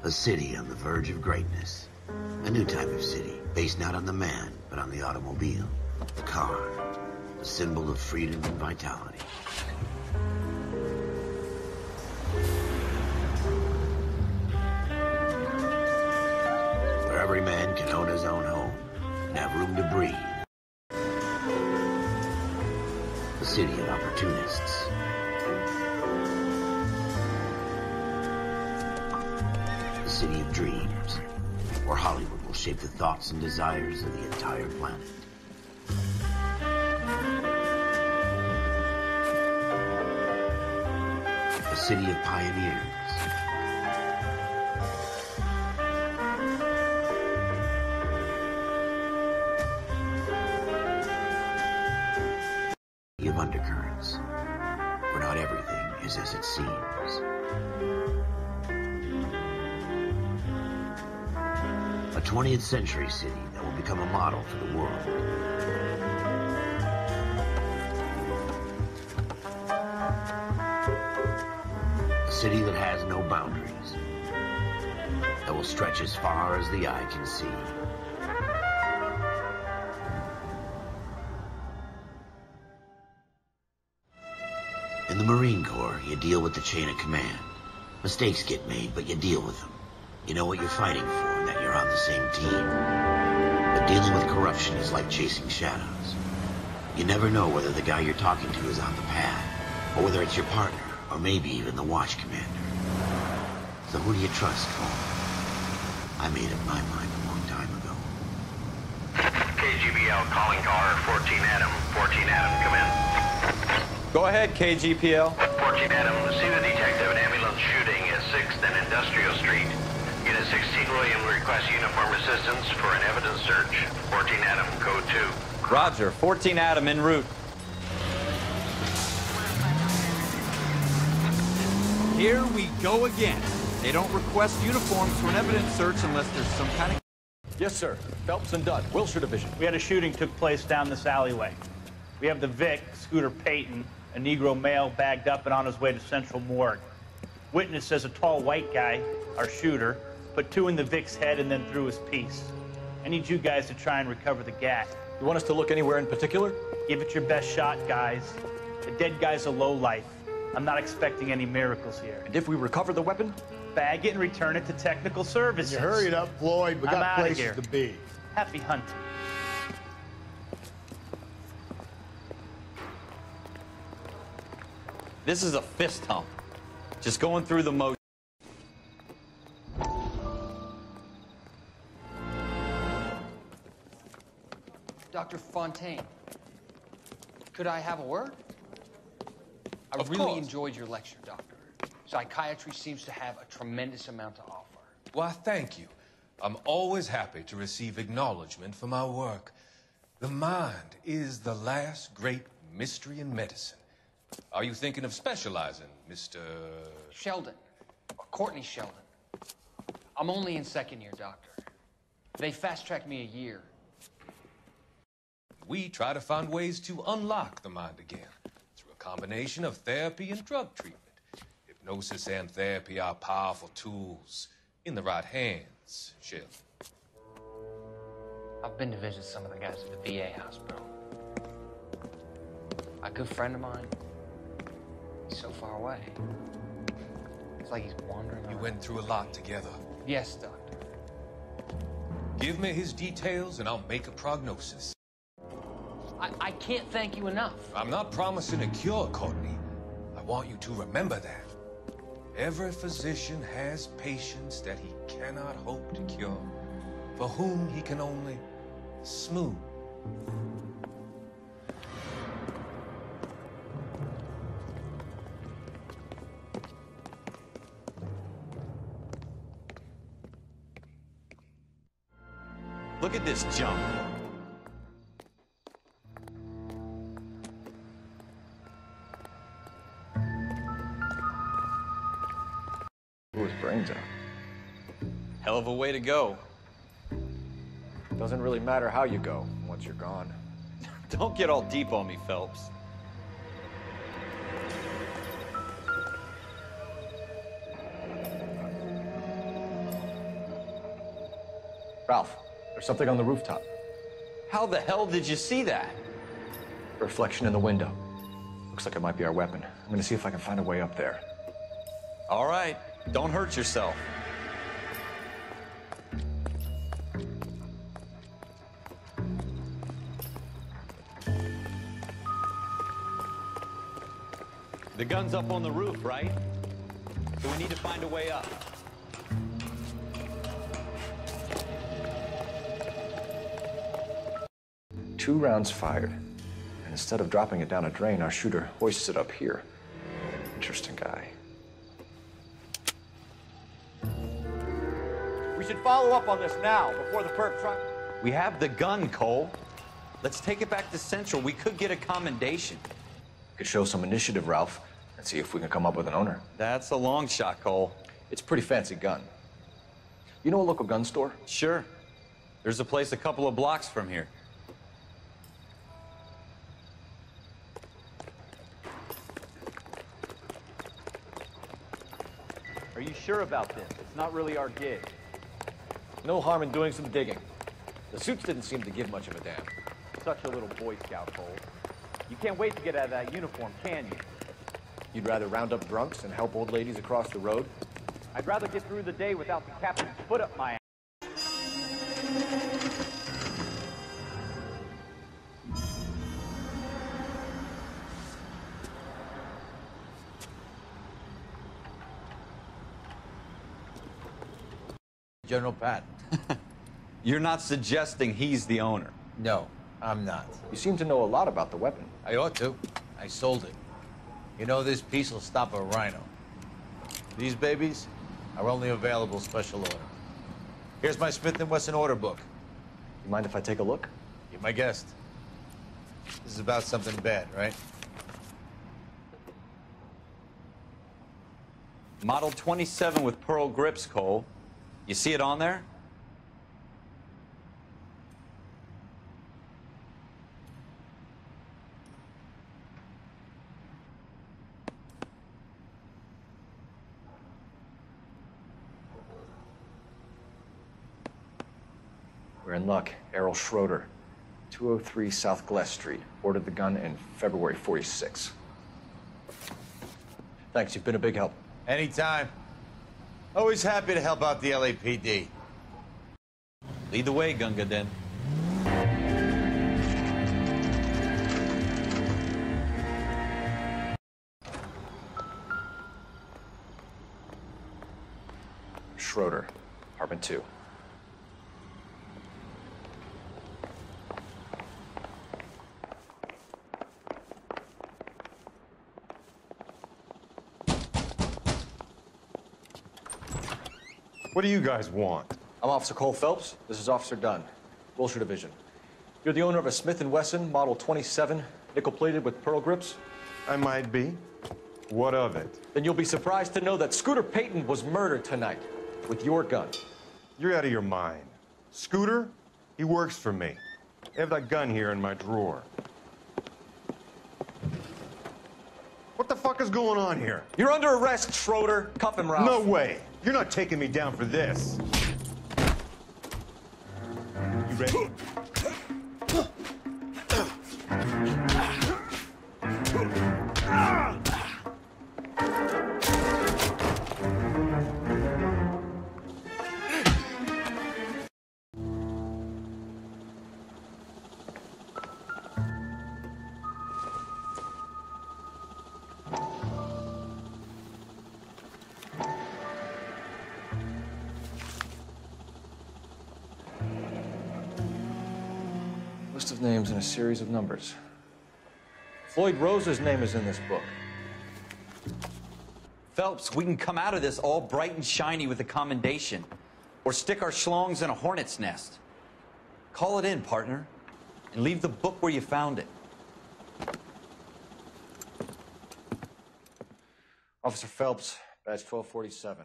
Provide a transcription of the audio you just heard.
A city on the verge of greatness. A new type of city, based not on the man, but on the automobile. The car. The symbol of freedom and vitality. Where every man can own his own home and have room to breathe. The city of opportunists. The city of dreams, where Hollywood will shape the thoughts and desires of the entire planet. The city of pioneers. Of undercurrents, where not everything is as it seems. A 20th century city that will become a model for the world. A city that has no boundaries, that will stretch as far as the eye can see. In the Marine Corps, you deal with the chain of command. Mistakes get made, but you deal with them. You know what you're fighting for, and that you're on the same team. But dealing with corruption is like chasing shadows. You never know whether the guy you're talking to is on the pad, or whether it's your partner, or maybe even the watch commander. So who do you trust, Cole? I made up my mind a long time ago. KGBL calling car 14 Adam. 14 Adam, come in. Go ahead, KGPL. 14 Adam, see the detective, an ambulance shooting at 6th and Industrial Street. Unit 16 William requests uniform assistance for an evidence search. 14 Adam, code 2. Roger, 14 Adam en route. Here we go again. They don't request uniforms for an evidence search unless there's some kind of... Yes, sir. Phelps and Dunn, Wilshire Division. We had a shooting took place down this alleyway. We have the Vic, Scooter Payton, a Negro male bagged up and on his way to Central Morgue. Witness says a tall white guy, our shooter, put 2 in the Vic's head and then threw his piece. I need you guys to try and recover the gat. You want us to look anywhere in particular? Give it your best shot, guys. The dead guy's a lowlife. I'm not expecting any miracles here. And if we recover the weapon? Bag it and return it to technical services. You hurry it up, Floyd. We got places here. to be. Happy hunting. This is a fist hump. Just going through the motion. Dr. Fontaine, could I have a word? I Of really course. enjoyed your lecture, Doctor. Psychiatry seems to have a tremendous amount to offer. Why, thank you. I'm always happy to receive acknowledgement for my work. The mind is the last great mystery in medicine. Are you thinking of specializing, Mr. Sheldon, or Courtney Sheldon. I'm only in 2nd year, Doctor. They fast-tracked me a year. We try to find ways to unlock the mind again through a combination of therapy and drug treatment. Hypnosis and therapy are powerful tools in the right hands, Sheldon. I've been to visit some of the guys at the VA hospital. A good friend of mine, he's so far away. It's like he's wandering You around. went through a lot together. Yes, Doctor. Give me his details and I'll make a prognosis. I can't thank you enough. I'm not promising a cure, Courtney. I want you to remember that. Every physician has patients that he cannot hope to cure, for whom he can only smooth. Look at this junk. Blew his brains out. Hell of a way to go. Doesn't really matter how you go once you're gone. Don't get all deep on me, Phelps. Ralph, there's something on the rooftop. How the hell did you see that? A reflection in the window. Looks like it might be our weapon. I'm gonna see if I can find a way up there. All right, don't hurt yourself. The gun's up on the roof, right? So we need to find a way up. Two rounds fired. And instead of dropping it down a drain, our shooter hoists it up here. Interesting guy. We should follow up on this now, before the perp try... We have the gun, Cole. Let's take it back to Central. We could get a commendation. Could show some initiative, Ralph, and see if we can come up with an owner. That's a long shot, Cole. It's a pretty fancy gun. You know a local gun store? Sure. There's a place a couple of blocks from here. Are you sure about this? It's not really our gig. No harm in doing some digging. The suits didn't seem to give much of a damn. Such a little Boy Scout, Cole. You can't wait to get out of that uniform, can you? You'd rather round up drunks and help old ladies across the road? I'd rather get through the day without the captain's foot up my ass. General Patton. You're not suggesting he's the owner? No, I'm not. You seem to know a lot about the weapon. I ought to. I sold it. You know, this piece will stop a rhino. These babies are only available special order. Here's my Smith & Wesson order book. You mind if I take a look? You're my guest. This is about something bad, right? Model 27 with pearl grips, Cole. You see it on there? We're in luck. Errol Schroeder, 203 South Glass Street. Ordered the gun in February '46. Thanks, you've been a big help. Anytime. Always happy to help out the LAPD. Lead the way, Gunga Den. Schroeder, apartment 2. What do you guys want? I'm Officer Cole Phelps. This is Officer Dunn, Wilshire Division. You're the owner of a Smith & Wesson Model 27, nickel-plated with pearl grips? I might be. What of it? Then you'll be surprised to know that Scooter Payton was murdered tonight with your gun. You're out of your mind. Scooter? He works for me. I have that gun here in my drawer. What the fuck is going on here? You're under arrest, Schroeder. Cuff him, Ralph. No way. You're not taking me down for this. You ready? List of names and a series of numbers. Floyd Rose's name is in this book. Phelps, we can come out of this all bright and shiny with a commendation. Or stick our schlongs in a hornet's nest. Call it in, partner. And leave the book where you found it. Officer Phelps, badge 1247.